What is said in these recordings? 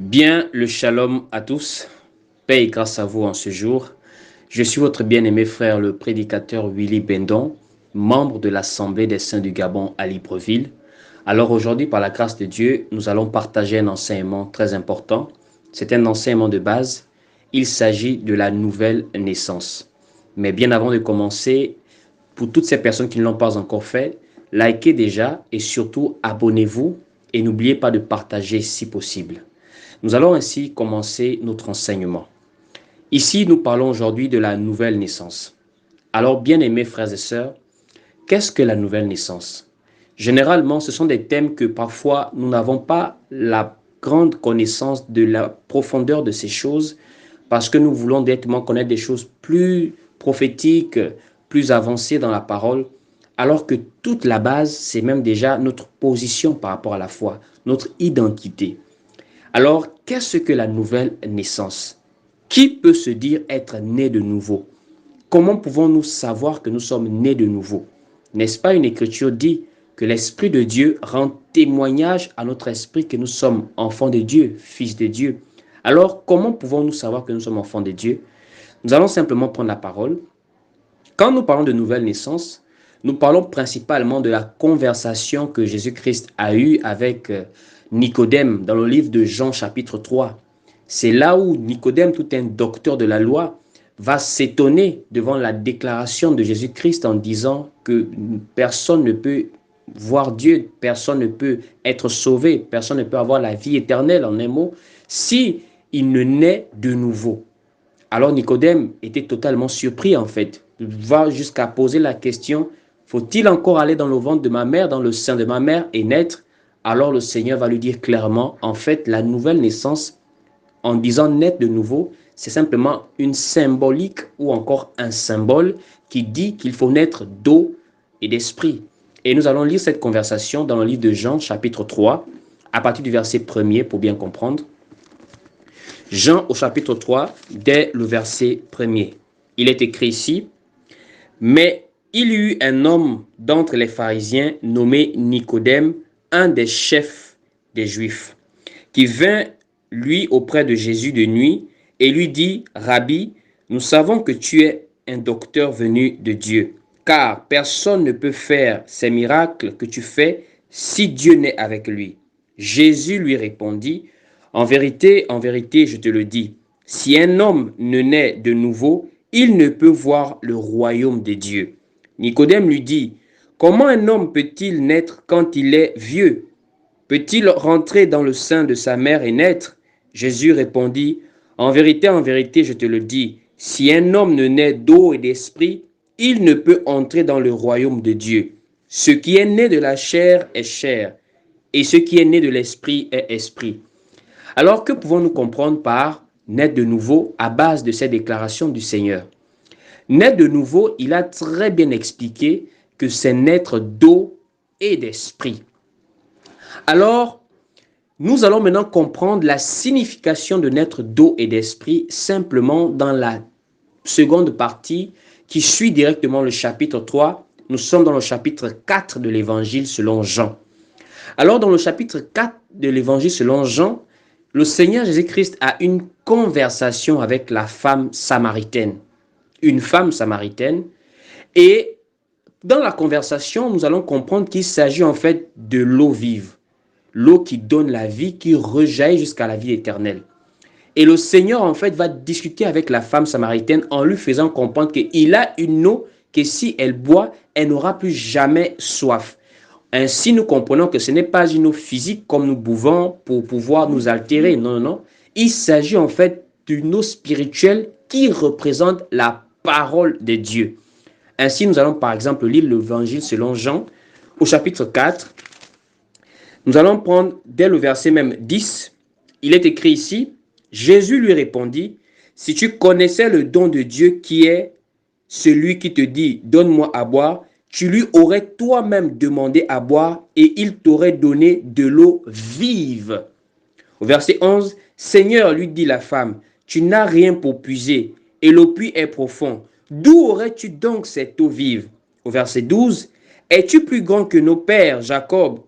Bien le shalom à tous, paix et grâce à vous en ce jour. Je suis votre bien-aimé frère, le prédicateur Willy Bendon, membre de l'Assemblée des Saints du Gabon à Libreville. Alors aujourd'hui, par la grâce de Dieu, nous allons partager un enseignement très important. C'est un enseignement de base. Il s'agit de la nouvelle naissance. Mais bien avant de commencer, pour toutes ces personnes qui ne l'ont pas encore fait, likez déjà et surtout abonnez-vous et n'oubliez pas de partager si possible. Nous allons ainsi commencer notre enseignement. Ici, nous parlons aujourd'hui de la nouvelle naissance. Alors, bien-aimés frères et sœurs, qu'est-ce que la nouvelle naissance? Généralement, ce sont des thèmes que parfois nous n'avons pas la grande connaissance de la profondeur de ces choses parce que nous voulons directement connaître des choses plus prophétiques, plus avancées dans la parole, alors que toute la base, c'est même déjà notre position par rapport à la foi, notre identité. Alors, qu'est-ce que la nouvelle naissance? Qui peut se dire être né de nouveau? Comment pouvons-nous savoir que nous sommes nés de nouveau? N'est-ce pas une écriture dit que l'Esprit de Dieu rend témoignage à notre esprit que nous sommes enfants de Dieu, fils de Dieu? Alors, comment pouvons-nous savoir que nous sommes enfants de Dieu? Nous allons simplement prendre la parole. Quand nous parlons de nouvelle naissance, nous parlons principalement de la conversation que Jésus-Christ a eue avec Nicodème dans le livre de Jean chapitre 3. C'est là où Nicodème, tout un docteur de la loi, va s'étonner devant la déclaration de Jésus-Christ en disant que personne ne peut voir Dieu, personne ne peut être sauvé, personne ne peut avoir la vie éternelle, en un mot, si il ne naît de nouveau. Alors Nicodème était totalement surpris en fait, va jusqu'à poser la question, faut-il encore aller dans le ventre de ma mère, dans le sein de ma mère et naître? Alors le Seigneur va lui dire clairement, en fait, la nouvelle naissance, en disant naître de nouveau, c'est simplement une symbolique ou encore un symbole qui dit qu'il faut naître d'eau et d'esprit. Et nous allons lire cette conversation dans le livre de Jean, chapitre 3, à partir du verset 1er pour bien comprendre. Jean au chapitre 3, dès le verset 1er. Il est écrit ici, « Mais il y eut un homme d'entre les pharisiens nommé Nicodème, un des chefs des Juifs, qui vint, lui, auprès de Jésus de nuit et lui dit, « Rabbi, nous savons que tu es un docteur venu de Dieu, car personne ne peut faire ces miracles que tu fais si Dieu n'est avec lui. » Jésus lui répondit, « en vérité, je te le dis, si un homme ne naît de nouveau, il ne peut voir le royaume des dieux. » Nicodème lui dit, « Comment un homme peut-il naître quand il est vieux? Peut-il rentrer dans le sein de sa mère et naître? » Jésus répondit, « en vérité, je te le dis, si un homme ne naît d'eau et d'esprit, il ne peut entrer dans le royaume de Dieu. Ce qui est né de la chair est chair, et ce qui est né de l'esprit est esprit. » Alors, que pouvons-nous comprendre par naître de nouveau à base de cette déclaration du Seigneur? Naître de nouveau, il a très bien expliqué que c'est naître d'eau et d'esprit. Alors, nous allons maintenant comprendre la signification de naître d'eau et d'esprit simplement dans la seconde partie qui suit directement le chapitre 3. Nous sommes dans le chapitre 4 de l'évangile selon Jean. Alors, dans le chapitre 4 de l'évangile selon Jean, le Seigneur Jésus-Christ a une conversation avec la femme samaritaine. Une femme samaritaine. Et dans la conversation, nous allons comprendre qu'il s'agit en fait de l'eau vive. L'eau qui donne la vie, qui rejaillit jusqu'à la vie éternelle. Et le Seigneur en fait va discuter avec la femme samaritaine en lui faisant comprendre qu'il a une eau que si elle boit, elle n'aura plus jamais soif. Ainsi, nous comprenons que ce n'est pas une eau physique comme nous buvons pour pouvoir nous altérer. Non, non, non. Il s'agit en fait d'une eau spirituelle qui représente la parole de Dieu. Ainsi, nous allons par exemple lire l'évangile selon Jean au chapitre 4. Nous allons prendre dès le verset même 10. Il est écrit ici, « Jésus lui répondit, « Si tu connaissais le don de Dieu qui est celui qui te dit, donne-moi à boire, tu lui aurais toi-même demandé à boire et il t'aurait donné de l'eau vive. » Au verset 11, « Seigneur, lui dit la femme, tu n'as rien pour puiser et le puits est profond. D'où aurais-tu donc cette eau vive? » Au verset 12, « Es-tu plus grand que notre père Jacob,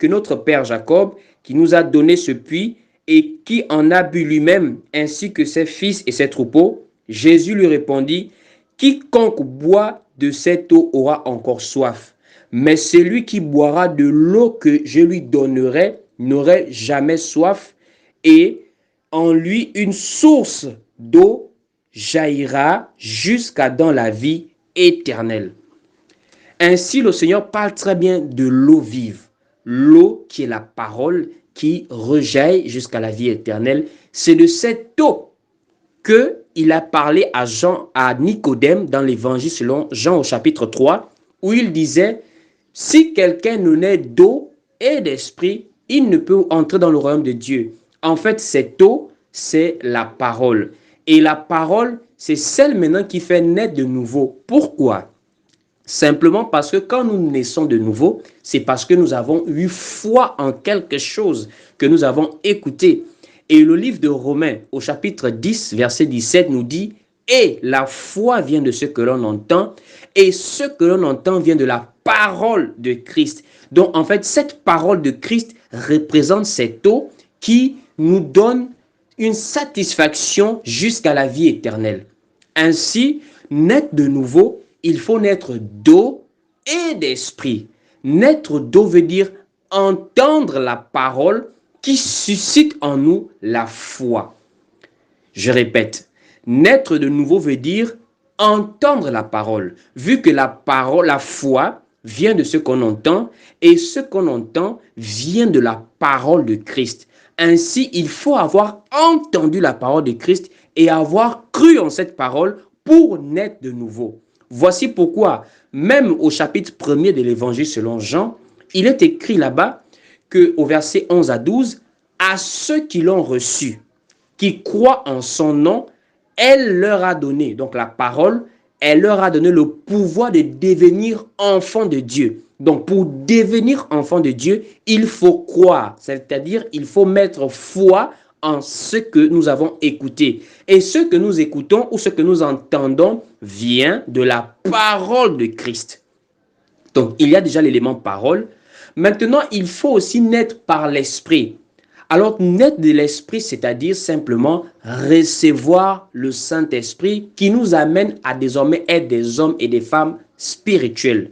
qui nous a donné ce puits et qui en a bu lui-même, ainsi que ses fils et ses troupeaux? Jésus lui répondit, quiconque boit de cette eau aura encore soif, mais celui qui boira de l'eau que je lui donnerai n'aurait jamais soif, et en lui une source d'eau jaillira jusqu'à dans la vie éternelle. Ainsi, le Seigneur parle très bien de l'eau vive, l'eau qui est la parole qui rejaillit jusqu'à la vie éternelle. C'est de cette eau qu'il a parlé à Nicodème dans l'évangile selon Jean au chapitre 3, où il disait, si quelqu'un ne naît d'eau et d'esprit, il ne peut entrer dans le royaume de Dieu. En fait, cette eau, c'est la parole. Et la parole, c'est celle maintenant qui fait naître de nouveau. Pourquoi? Simplement parce que quand nous naissons de nouveau, c'est parce que nous avons eu foi en quelque chose que nous avons écouté. Et le livre de Romains au chapitre 10, verset 17 nous dit, et la foi vient de ce que l'on entend, et ce que l'on entend vient de la parole de Christ. Donc en fait, cette parole de Christ représente cette eau qui nous donne une satisfaction jusqu'à la vie éternelle. Ainsi, naître de nouveau, il faut naître d'eau et d'esprit. Naître d'eau veut dire entendre la parole qui suscite en nous la foi. Je répète, naître de nouveau veut dire entendre la parole, vu que la parole, la foi vient de ce qu'on entend et ce qu'on entend vient de la parole de Christ. Ainsi, il faut avoir entendu la parole de Christ et avoir cru en cette parole pour naître de nouveau. Voici pourquoi, même au chapitre 1er de l'évangile selon Jean, il est écrit là-bas qu'au verset 11 à 12, à ceux qui l'ont reçu, qui croient en son nom, elle leur a donné, donc la parole, elle leur a donné le pouvoir de devenir enfants de Dieu. Donc pour devenir enfant de Dieu, il faut croire, c'est-à-dire il faut mettre foi en ce que nous avons écouté. Et ce que nous écoutons ou ce que nous entendons vient de la parole de Christ. Donc il y a déjà l'élément parole. Maintenant, il faut aussi naître par l'esprit. Alors, naître de l'esprit, c'est-à-dire simplement recevoir le Saint-Esprit qui nous amène à désormais être des hommes et des femmes spirituels.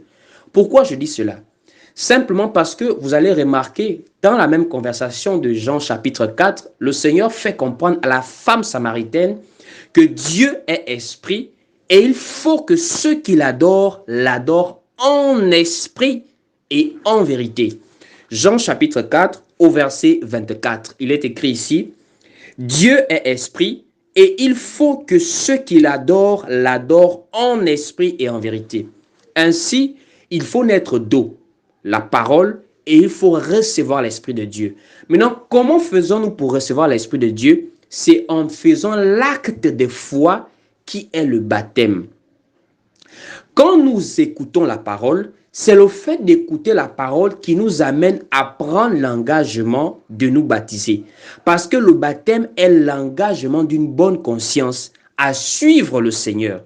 Pourquoi je dis cela? Simplement parce que vous allez remarquer, dans la même conversation de Jean chapitre 4, le Seigneur fait comprendre à la femme samaritaine que Dieu est esprit et il faut que ceux qui l'adorent, l'adorent en esprit et en vérité. Jean chapitre 4 au verset 24, il est écrit ici, Dieu est esprit et il faut que ceux qui l'adorent, l'adorent en esprit et en vérité. Ainsi, il faut naître d'eau, la parole, et il faut recevoir l'Esprit de Dieu. Maintenant, comment faisons-nous pour recevoir l'Esprit de Dieu? C'est en faisant l'acte de foi qui est le baptême. Quand nous écoutons la parole, c'est le fait d'écouter la parole qui nous amène à prendre l'engagement de nous baptiser. Parce que le baptême est l'engagement d'une bonne conscience à suivre le Seigneur.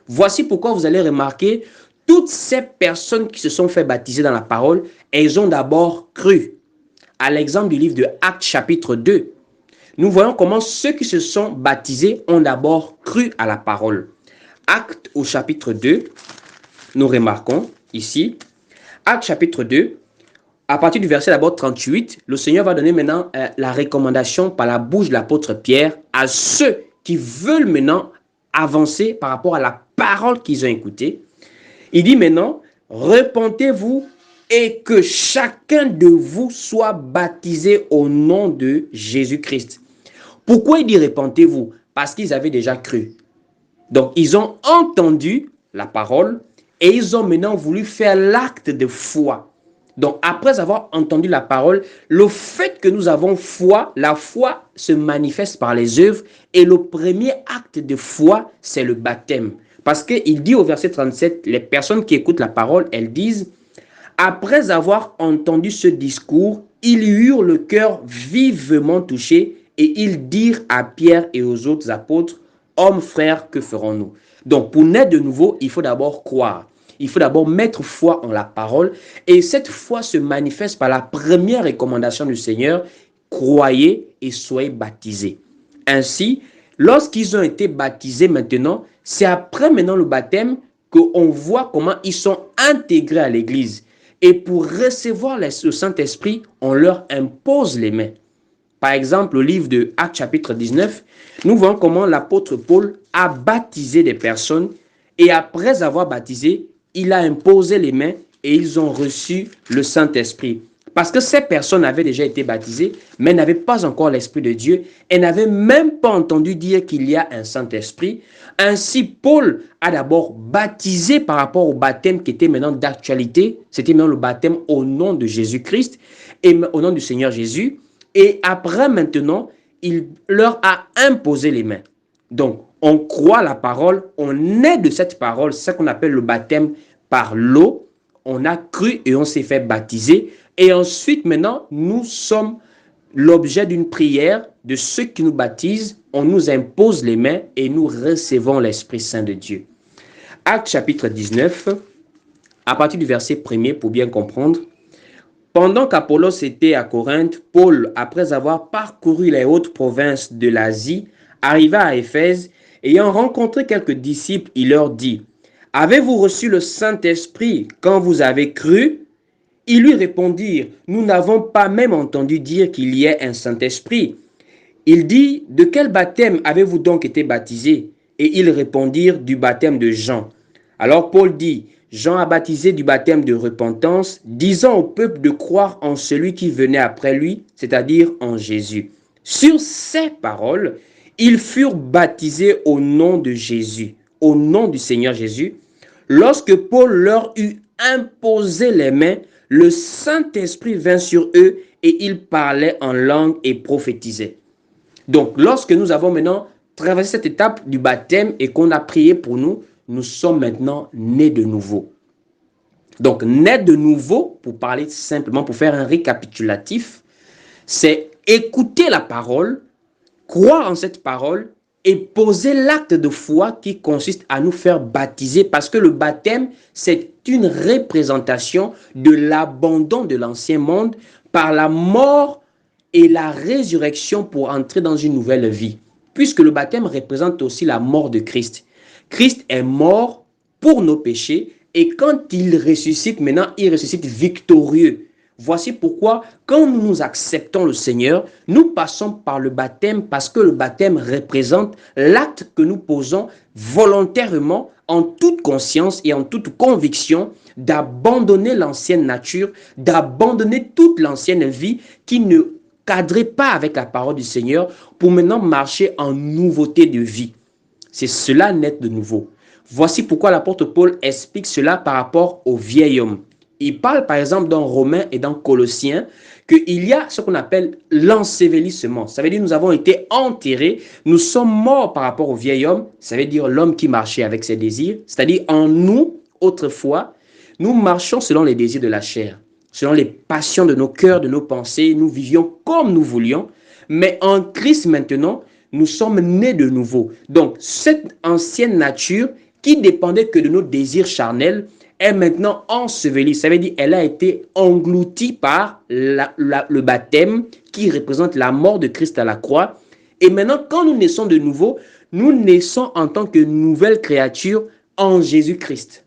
Voici pourquoi vous allez remarquer, toutes ces personnes qui se sont fait baptiser dans la parole, elles ont d'abord cru. À l'exemple du livre de Actes chapitre 2, nous voyons comment ceux qui se sont baptisés ont d'abord cru à la parole. Actes au chapitre 2, nous remarquons ici, Actes chapitre 2, à partir du verset d'abord 38, le Seigneur va donner maintenant la recommandation par la bouche de l'apôtre Pierre à ceux qui veulent maintenant avancer par rapport à la parole qu'ils ont écoutée. Il dit maintenant, repentez-vous et que chacun de vous soit baptisé au nom de Jésus-Christ. Pourquoi il dit repentez-vous? Parce qu'ils avaient déjà cru. Donc, ils ont entendu la parole et ils ont maintenant voulu faire l'acte de foi. Donc, après avoir entendu la parole, le fait que nous avons foi, la foi se manifeste par les œuvres et le premier acte de foi, c'est le baptême. Parce qu'il dit au verset 37, les personnes qui écoutent la parole, elles disent, après avoir entendu ce discours, ils eurent le cœur vivement touché et ils dirent à Pierre et aux autres apôtres, hommes, frères, que ferons-nous? Donc, pour naître de nouveau, il faut d'abord croire. Il faut d'abord mettre foi en la parole et cette foi se manifeste par la première recommandation du Seigneur, croyez et soyez baptisés. Ainsi, lorsqu'ils ont été baptisés maintenant, c'est après maintenant le baptême qu'on voit comment ils sont intégrés à l'Église. Et pour recevoir le Saint-Esprit, on leur impose les mains. Par exemple, au livre de Actes chapitre 19, nous voyons comment l'apôtre Paul a baptisé des personnes et après avoir baptisé, il a imposé les mains et ils ont reçu le Saint-Esprit. Parce que ces personnes avaient déjà été baptisées, mais n'avaient pas encore l'Esprit de Dieu et n'avaient même pas entendu dire qu'il y a un Saint-Esprit. Ainsi, Paul a d'abord baptisé par rapport au baptême qui était maintenant d'actualité. C'était maintenant le baptême au nom de Jésus-Christ et au nom du Seigneur Jésus. Et après, maintenant, il leur a imposé les mains. Donc, on croit la parole, on est de cette parole, c'est ce qu'on appelle le baptême par l'eau. On a cru et on s'est fait baptiser. Et ensuite, maintenant, nous sommes l'objet d'une prière de ceux qui nous baptisent. On nous impose les mains et nous recevons l'Esprit Saint de Dieu. Actes chapitre 19, à partir du verset 1er, pour bien comprendre. Pendant qu'Apollos était à Corinthe, Paul, après avoir parcouru les hautes provinces de l'Asie, arriva à Éphèse. Ayant rencontré quelques disciples, il leur dit: « Avez-vous reçu le Saint-Esprit quand vous avez cru ?» Ils lui répondirent: « Nous n'avons pas même entendu dire qu'il y ait un Saint-Esprit. » Il dit: « De quel baptême avez-vous donc été baptisés ?» Et ils répondirent: « Du baptême de Jean. » Alors Paul dit: « Jean a baptisé du baptême de repentance, disant au peuple de croire en celui qui venait après lui, c'est-à-dire en Jésus. » Sur ces paroles, ils furent baptisés au nom de Jésus, au nom du Seigneur Jésus. Lorsque Paul leur eut imposé les mains, le Saint-Esprit vint sur eux et ils parlaient en langue et prophétisaient. Donc, lorsque nous avons maintenant traversé cette étape du baptême et qu'on a prié pour nous, nous sommes maintenant nés de nouveau. Donc, nés de nouveau, pour parler simplement, pour faire un récapitulatif, c'est écouter la parole, croire en cette parole et poser l'acte de foi qui consiste à nous faire baptiser, parce que le baptême, c'est une représentation de l'abandon de l'ancien monde par la mort et la résurrection pour entrer dans une nouvelle vie, puisque le baptême représente aussi la mort de Christ. Christ est mort pour nos péchés et quand il ressuscite, maintenant, il ressuscite victorieux. Voici pourquoi, quand nous acceptons le Seigneur, nous passons par le baptême parce que le baptême représente l'acte que nous posons volontairement, en toute conscience et en toute conviction, d'abandonner l'ancienne nature, d'abandonner toute l'ancienne vie qui ne cadrait pas avec la parole du Seigneur pour maintenant marcher en nouveauté de vie. C'est cela naître de nouveau. Voici pourquoi l'apôtre Paul explique cela par rapport au vieil homme. Il parle par exemple dans Romains et dans Colossiens qu'il y a ce qu'on appelle l'ensevelissement. Ça veut dire que nous avons été enterrés, nous sommes morts par rapport au vieil homme. Ça veut dire l'homme qui marchait avec ses désirs. C'est-à-dire en nous, autrefois, nous marchons selon les désirs de la chair, selon les passions de nos cœurs, de nos pensées. Nous vivions comme nous voulions. Mais en Christ maintenant, nous sommes nés de nouveau. Donc cette ancienne nature qui dépendait que de nos désirs charnels est maintenant ensevelie. Ça veut dire qu'elle a été engloutie par le baptême qui représente la mort de Christ à la croix. Et maintenant, quand nous naissons de nouveau, nous naissons en tant que nouvelle créature en Jésus-Christ.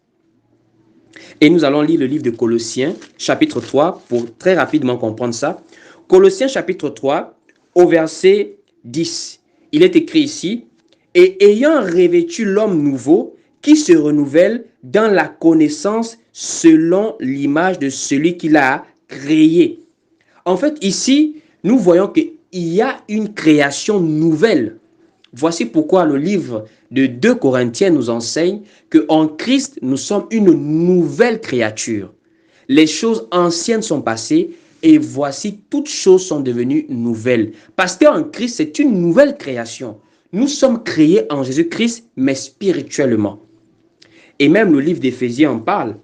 Et nous allons lire le livre de Colossiens, chapitre 3, pour très rapidement comprendre ça. Colossiens, chapitre 3, au verset 10. Il est écrit ici: « Et ayant revêtu l'homme nouveau, qui se renouvelle dans la connaissance selon l'image de celui qui l'a créé. » En fait, ici, nous voyons qu'il y a une création nouvelle. Voici pourquoi le livre de 2 Corinthiens nous enseigne qu'en Christ, nous sommes une nouvelle créature. Les choses anciennes sont passées et voici, toutes choses sont devenues nouvelles. Parce qu'en Christ, c'est une nouvelle création. Nous sommes créés en Jésus-Christ, mais spirituellement. Et même le livre d'Éphésiens en parle.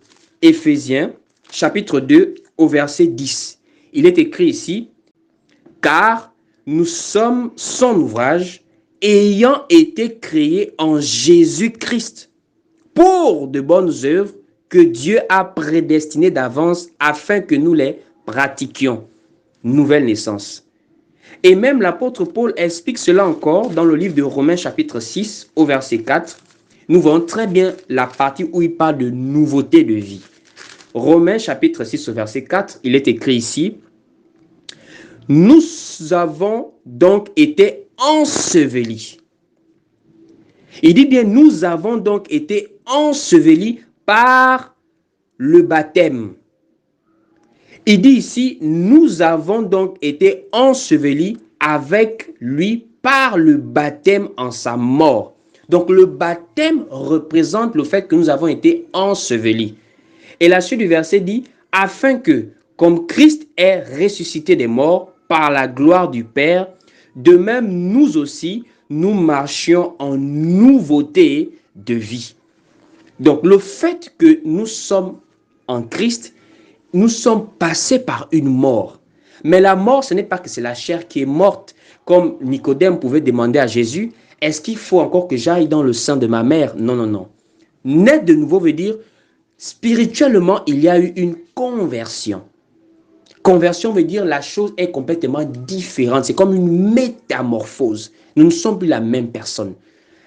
Éphésiens, chapitre 2, au verset 10. Il est écrit ici: « Car nous sommes son ouvrage, ayant été créés en Jésus-Christ, pour de bonnes œuvres que Dieu a prédestinées d'avance afin que nous les pratiquions. » Nouvelle naissance. Et même l'apôtre Paul explique cela encore dans le livre de Romains chapitre 6 au verset 4. Nous voyons très bien la partie où il parle de nouveauté de vie. Romains chapitre 6 au verset 4, il est écrit ici, « Nous avons donc été ensevelis. » Il dit bien, nous avons donc été ensevelis par le baptême. Il dit ici, nous avons donc été ensevelis avec lui par le baptême en sa mort. Donc le baptême représente le fait que nous avons été ensevelis. Et la suite du verset dit, afin que, comme Christ est ressuscité des morts par la gloire du Père, de même nous aussi, nous marchions en nouveauté de vie. Donc le fait que nous sommes en Christ, nous sommes passés par une mort. Mais la mort, ce n'est pas que c'est la chair qui est morte. Comme Nicodème pouvait demander à Jésus, est-ce qu'il faut encore que j'aille dans le sein de ma mère? Non, non, non. Naître de nouveau veut dire, spirituellement, il y a eu une conversion. Conversion veut dire la chose est complètement différente. C'est comme une métamorphose. Nous ne sommes plus la même personne.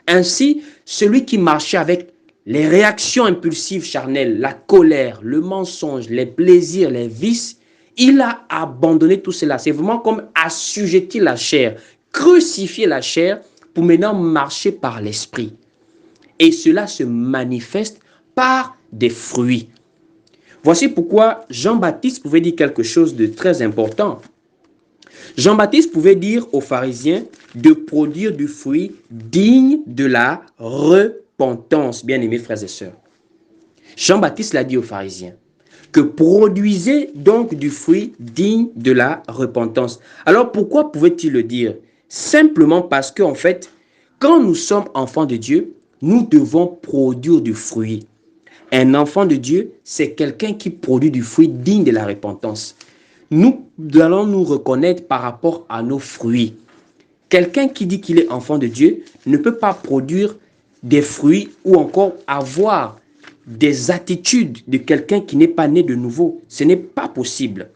Ainsi, celui qui marchait avec les réactions impulsives charnelles, la colère, le mensonge, les plaisirs, les vices, il a abandonné tout cela. C'est vraiment comme assujettir la chair, crucifier la chair pour maintenant marcher par l'esprit. Et cela se manifeste par des fruits. Voici pourquoi Jean-Baptiste pouvait dire quelque chose de très important. Jean-Baptiste pouvait dire aux pharisiens de produire du fruit digne de la repentance, bien-aimés frères et sœurs. Jean-Baptiste l'a dit aux pharisiens, que produisez donc du fruit digne de la repentance. Alors pourquoi pouvait-il le dire? Simplement parce qu'en fait, quand nous sommes enfants de Dieu, nous devons produire du fruit. Un enfant de Dieu, c'est quelqu'un qui produit du fruit digne de la repentance. Nous allons nous reconnaître par rapport à nos fruits. Quelqu'un qui dit qu'il est enfant de Dieu ne peut pas produire des fruits ou encore avoir des attitudes de quelqu'un qui n'est pas né de nouveau. Ce n'est pas possible.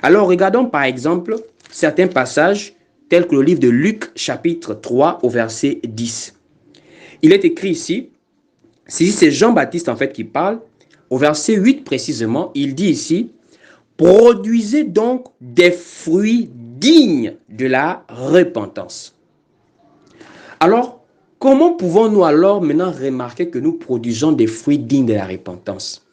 Alors regardons par exemple certains passages tels que le livre de Luc chapitre 3 au verset 10. Il est écrit ici, c'est Jean-Baptiste en fait qui parle, au verset 8 précisément, il dit ici, produisez donc des fruits dignes de la repentance. Alors, comment pouvons-nous alors maintenant remarquer que nous produisons des fruits dignes de la repentance?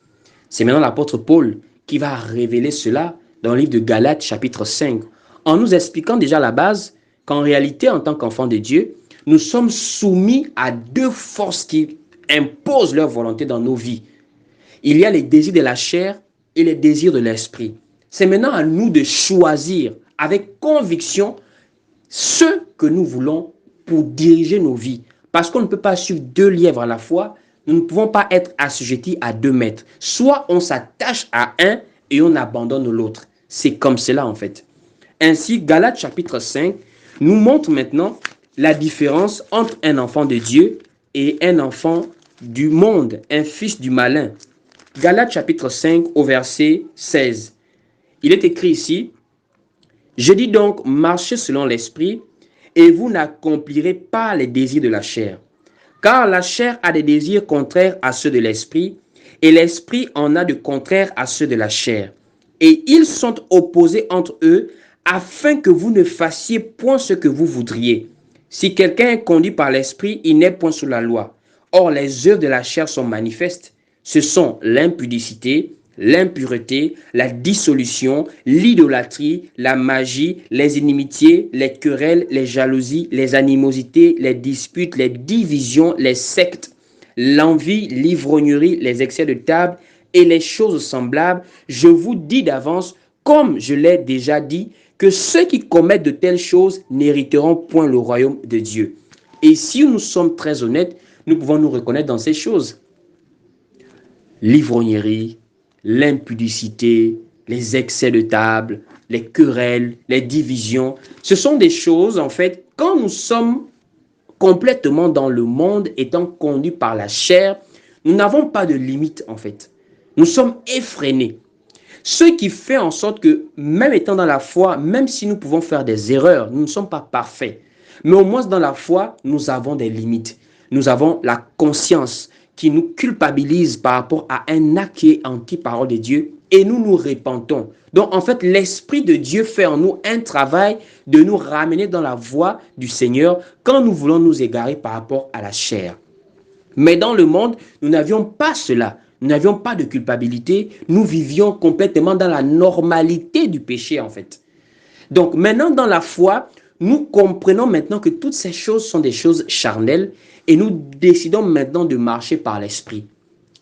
C'est maintenant l'apôtre Paul qui va révéler cela dans le livre de Galates chapitre 5, en nous expliquant déjà à la base qu'en réalité, en tant qu'enfants de Dieu, nous sommes soumis à deux forces qui imposent leur volonté dans nos vies. Il y a les désirs de la chair et les désirs de l'esprit. C'est maintenant à nous de choisir avec conviction ce que nous voulons pour diriger nos vies. Parce qu'on ne peut pas suivre deux lièvres à la fois, nous ne pouvons pas être assujettis à 2 maîtres. Soit on s'attache à un et on abandonne l'autre. C'est comme cela en fait. Ainsi, Galates chapitre 5 nous montre maintenant la différence entre un enfant de Dieu et un enfant du monde, un fils du malin. Galates chapitre 5 au verset 16. Il est écrit ici, « Je dis donc, marchez selon l'esprit, et vous n'accomplirez pas les désirs de la chair. Car la chair a des désirs contraires à ceux de l'esprit, et l'esprit en a de contraires à ceux de la chair. Et ils sont opposés entre eux, afin que vous ne fassiez point ce que vous voudriez. Si quelqu'un est conduit par l'esprit, il n'est point sous la loi. Or, les œuvres de la chair sont manifestes. Ce sont l'impudicité, l'impureté, la dissolution, l'idolâtrie, la magie, les inimitiés, les querelles, les jalousies, les animosités, les disputes, les divisions, les sectes, l'envie, l'ivrognerie, les excès de table et les choses semblables. Je vous dis d'avance, comme je l'ai déjà dit, que ceux qui commettent de telles choses n'hériteront point le royaume de Dieu. Et si nous sommes très honnêtes, nous pouvons nous reconnaître dans ces choses. L'ivrognerie, l'impudicité, les excès de table, les querelles, les divisions. Ce sont des choses, en fait, quand nous sommes complètement dans le monde, étant conduits par la chair, nous n'avons pas de limite, en fait. Nous sommes effrénés. Ce qui fait en sorte que, même étant dans la foi, même si nous pouvons faire des erreurs, nous ne sommes pas parfaits. Mais au moins dans la foi, nous avons des limites. Nous avons la conscience qui nous culpabilise par rapport à un acte qui est anti-parole de Dieu et nous nous repentons. Donc en fait, l'Esprit de Dieu fait en nous un travail de nous ramener dans la voie du Seigneur quand nous voulons nous égarer par rapport à la chair. Mais dans le monde, nous n'avions pas cela. Nous n'avions pas de culpabilité. Nous vivions complètement dans la normalité du péché, en fait. Donc maintenant, dans la foi, nous comprenons maintenant que toutes ces choses sont des choses charnelles et nous décidons maintenant de marcher par l'esprit.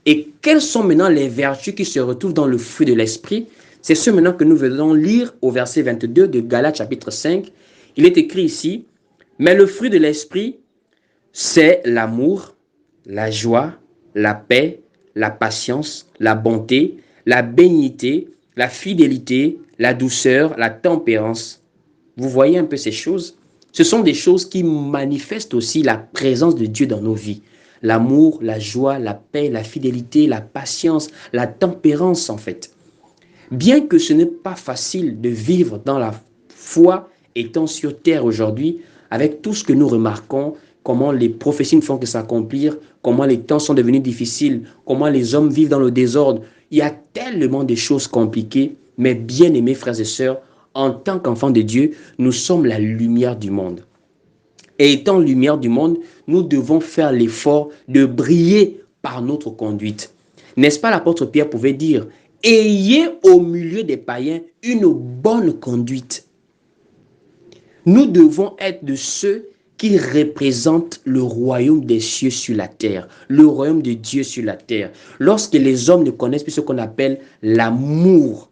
Et quelles sont maintenant les vertus qui se retrouvent dans le fruit de l'esprit? C'est ce maintenant que nous venons lire au verset 22 de Galates chapitre 5. Il est écrit ici, mais le fruit de l'esprit, c'est l'amour, la joie, la paix, la patience, la bonté, la bénignité, la fidélité, la douceur, la tempérance. Vous voyez un peu ces choses? Ce sont des choses qui manifestent aussi la présence de Dieu dans nos vies. L'amour, la joie, la paix, la fidélité, la patience, la tempérance en fait. Bien que ce n'est pas facile de vivre dans la foi étant sur terre aujourd'hui, avec tout ce que nous remarquons, comment les prophéties ne font que s'accomplir, comment les temps sont devenus difficiles, comment les hommes vivent dans le désordre, il y a tellement de choses compliquées, mais bien aimés frères et sœurs, en tant qu'enfants de Dieu, nous sommes la lumière du monde. Et étant lumière du monde, nous devons faire l'effort de briller par notre conduite. N'est-ce pas l'apôtre Pierre pouvait dire, ayez au milieu des païens une bonne conduite. Nous devons être de ceux qui représentent le royaume des cieux sur la terre, le royaume de Dieu sur la terre. Lorsque les hommes ne connaissent plus ce qu'on appelle l'amour,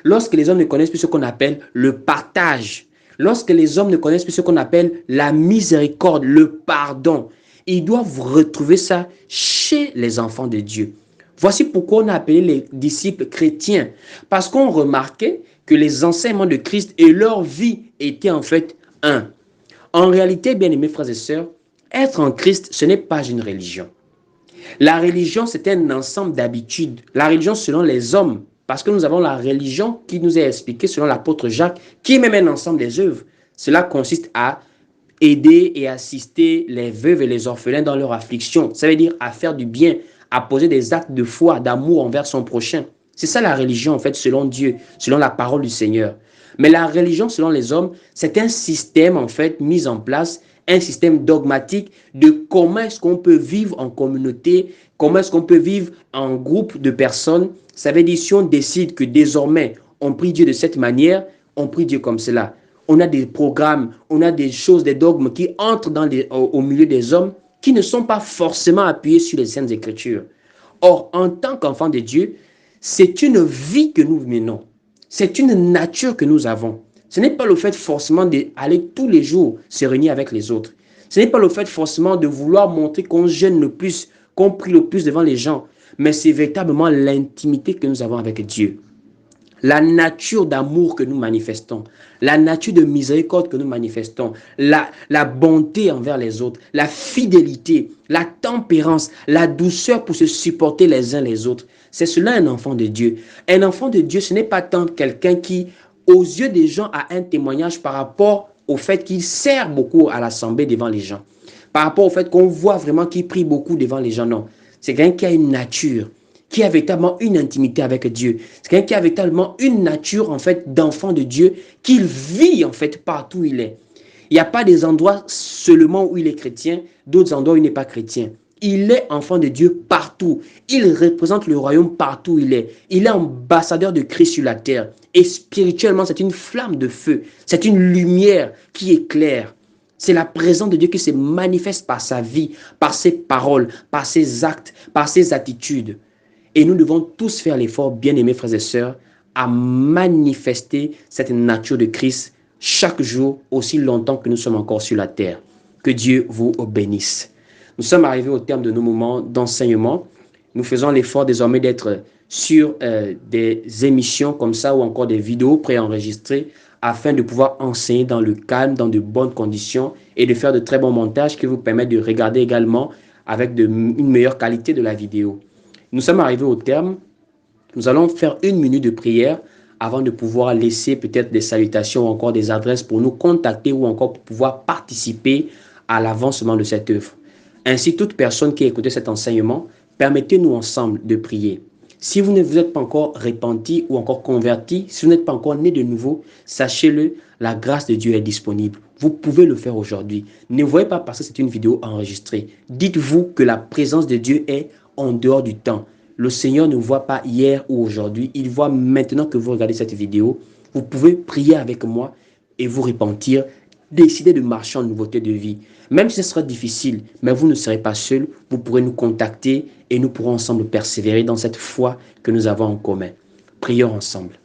lorsque les hommes ne connaissent plus ce qu'on appelle le partage, lorsque les hommes ne connaissent plus ce qu'on appelle la miséricorde, le pardon, ils doivent retrouver ça chez les enfants de Dieu. Voici pourquoi on a appelé les disciples chrétiens, parce qu'on remarquait que les enseignements de Christ et leur vie étaient en fait un. En réalité, bien aimés frères et sœurs, être en Christ, ce n'est pas une religion. La religion, c'est un ensemble d'habitudes. La religion selon les hommes, parce que nous avons la religion qui nous est expliquée selon l'apôtre Jacques, qui est même un ensemble des œuvres. Cela consiste à aider et assister les veuves et les orphelins dans leur affliction. Ça veut dire à faire du bien, à poser des actes de foi, d'amour envers son prochain. C'est ça la religion en fait selon Dieu, selon la parole du Seigneur. Mais la religion selon les hommes, c'est un système en fait mis en place, un système dogmatique de comment est-ce qu'on peut vivre en communauté, comment est-ce qu'on peut vivre en groupe de personnes. Ça veut dire si on décide que désormais on prie Dieu de cette manière, on prie Dieu comme cela. On a des programmes, on a des choses, des dogmes qui entrent au milieu des hommes qui ne sont pas forcément appuyés sur les Saintes Écritures. Or, en tant qu'enfants de Dieu, c'est une vie que nous menons. C'est une nature que nous avons. Ce n'est pas le fait forcément d'aller tous les jours se réunir avec les autres. Ce n'est pas le fait forcément de vouloir montrer qu'on gêne le plus, qu'on prie le plus devant les gens. Mais c'est véritablement l'intimité que nous avons avec Dieu. La nature d'amour que nous manifestons, la nature de miséricorde que nous manifestons, la bonté envers les autres, la fidélité, la tempérance, la douceur pour se supporter les uns les autres. C'est cela un enfant de Dieu. Un enfant de Dieu, ce n'est pas tant quelqu'un qui, aux yeux des gens, a un témoignage par rapport au fait qu'il sert beaucoup à l'assemblée devant les gens. Par rapport au fait qu'on voit vraiment qu'il prie beaucoup devant les gens. Non, c'est quelqu'un qui a une nature, qui a véritablement une intimité avec Dieu. C'est quelqu'un qui a véritablement une nature en fait d'enfant de Dieu, qu'il vit en fait partout où il est. Il n'y a pas des endroits seulement où il est chrétien, d'autres endroits où il n'est pas chrétien. Il est enfant de Dieu partout. Il représente le royaume partout où il est. Il est ambassadeur de Christ sur la terre. Et spirituellement, c'est une flamme de feu. C'est une lumière qui éclaire. C'est la présence de Dieu qui se manifeste par sa vie, par ses paroles, par ses actes, par ses attitudes. Et nous devons tous faire l'effort, bien-aimés frères et sœurs, à manifester cette nature de Christ chaque jour, aussi longtemps que nous sommes encore sur la terre. Que Dieu vous bénisse. Nous sommes arrivés au terme de nos moments d'enseignement. Nous faisons l'effort désormais d'être sur des émissions comme ça ou encore des vidéos préenregistrées afin de pouvoir enseigner dans le calme, dans de bonnes conditions et de faire de très bons montages qui vous permettent de regarder également avec une meilleure qualité de la vidéo. Nous sommes arrivés au terme Nous allons faire 1 minute de prière avant de pouvoir laisser peut-être des salutations ou encore des adresses pour nous contacter ou encore pour pouvoir participer à l'avancement de cette œuvre. Ainsi, toute personne qui a écouté cet enseignement, permettez-nous ensemble de prier. Si vous ne vous êtes pas encore repenti ou encore converti, si vous n'êtes pas encore né de nouveau, sachez-le, la grâce de Dieu est disponible. Vous pouvez le faire aujourd'hui. Ne voyez pas parce que c'est une vidéo enregistrée. Dites-vous que la présence de Dieu est en dehors du temps. Le Seigneur ne voit pas hier ou aujourd'hui. Il voit maintenant que vous regardez cette vidéo. Vous pouvez prier avec moi et vous repentir. Décidez de marcher en nouveauté de vie. Même si ce sera difficile, mais vous ne serez pas seul. Vous pourrez nous contacter et nous pourrons ensemble persévérer dans cette foi que nous avons en commun. Prions ensemble.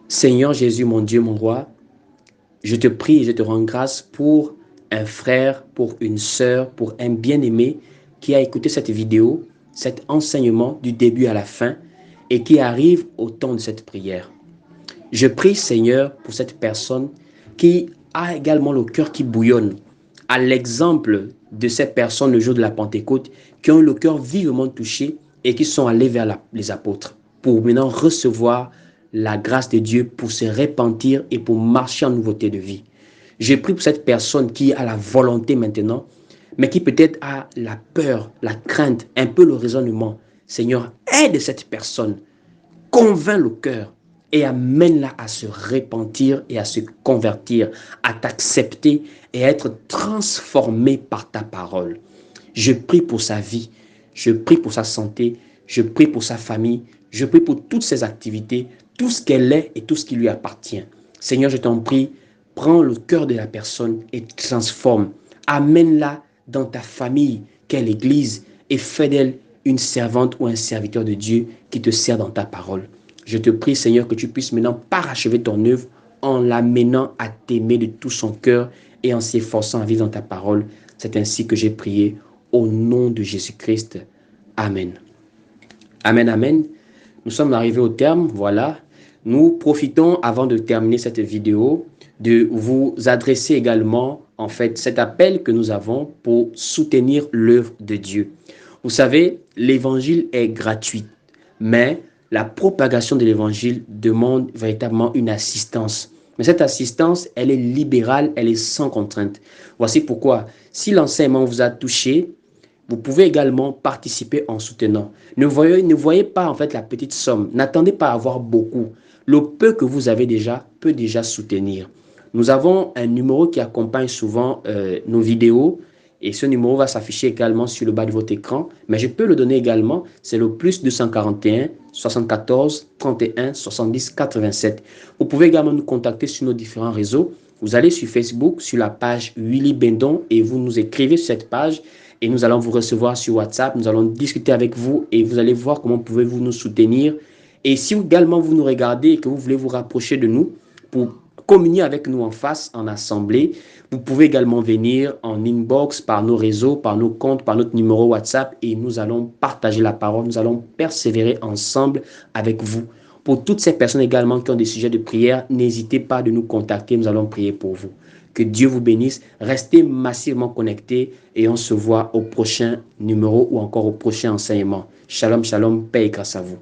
Seigneur Jésus, mon Dieu, mon roi, je te prie et je te rends grâce pour un frère, pour une sœur, pour un bien-aimé qui a écouté cette vidéo, cet enseignement du début à la fin et qui arrive au temps de cette prière. Je prie, Seigneur, pour cette personne qui a également le cœur qui bouillonne, à l'exemple de ces personnes le jour de la Pentecôte qui ont le cœur vivement touché et qui sont allés vers les apôtres pour maintenant recevoir la grâce de Dieu pour se repentir et pour marcher en nouveauté de vie. Je prie pour cette personne qui a la volonté maintenant, mais qui peut-être a la peur, la crainte, un peu le raisonnement. Seigneur, aide cette personne, convainc le cœur et amène-la à se repentir et à se convertir, à t'accepter et à être transformé par ta parole. Je prie pour sa vie, je prie pour sa santé, je prie pour sa famille, je prie pour toutes ses activités, tout ce qu'elle est et tout ce qui lui appartient. Seigneur, je t'en prie, prends le cœur de la personne et transforme. Amène-la dans ta famille, qu'est l'Église, et fais d'elle une servante ou un serviteur de Dieu qui te sert dans ta parole. Je te prie, Seigneur, que tu puisses maintenant parachever ton œuvre en l'amenant à t'aimer de tout son cœur et en s'efforçant à vivre dans ta parole. C'est ainsi que j'ai prié au nom de Jésus-Christ. Amen. Amen, amen. Nous sommes arrivés au terme, voilà. Nous profitons, avant de terminer cette vidéo, de vous adresser également, en fait, cet appel que nous avons pour soutenir l'œuvre de Dieu. Vous savez, l'évangile est gratuit, mais la propagation de l'évangile demande véritablement une assistance. Mais cette assistance, elle est libérale, elle est sans contrainte. Voici pourquoi, si l'enseignement vous a touché, vous pouvez également participer en soutenant. Ne voyez pas en fait la petite somme. N'attendez pas à avoir beaucoup. Le peu que vous avez déjà peut déjà soutenir. Nous avons un numéro qui accompagne souvent nos vidéos et ce numéro va s'afficher également sur le bas de votre écran. Mais je peux le donner également. C'est le plus 241 74 31 70 87. Vous pouvez également nous contacter sur nos différents réseaux. Vous allez sur Facebook, sur la page Willy Bendon et vous nous écrivez sur cette page. Et nous allons vous recevoir sur WhatsApp, nous allons discuter avec vous et vous allez voir comment pouvez-vous nous soutenir. Et si également vous nous regardez et que vous voulez vous rapprocher de nous pour communier avec nous en face, en assemblée, vous pouvez également venir en inbox par nos réseaux, par nos comptes, par notre numéro WhatsApp et nous allons partager la parole, nous allons persévérer ensemble avec vous. Pour toutes ces personnes également qui ont des sujets de prière, n'hésitez pas de nous contacter, nous allons prier pour vous. Que Dieu vous bénisse. Restez massivement connectés et on se voit au prochain numéro ou encore au prochain enseignement. Shalom, shalom, paix et grâce à vous.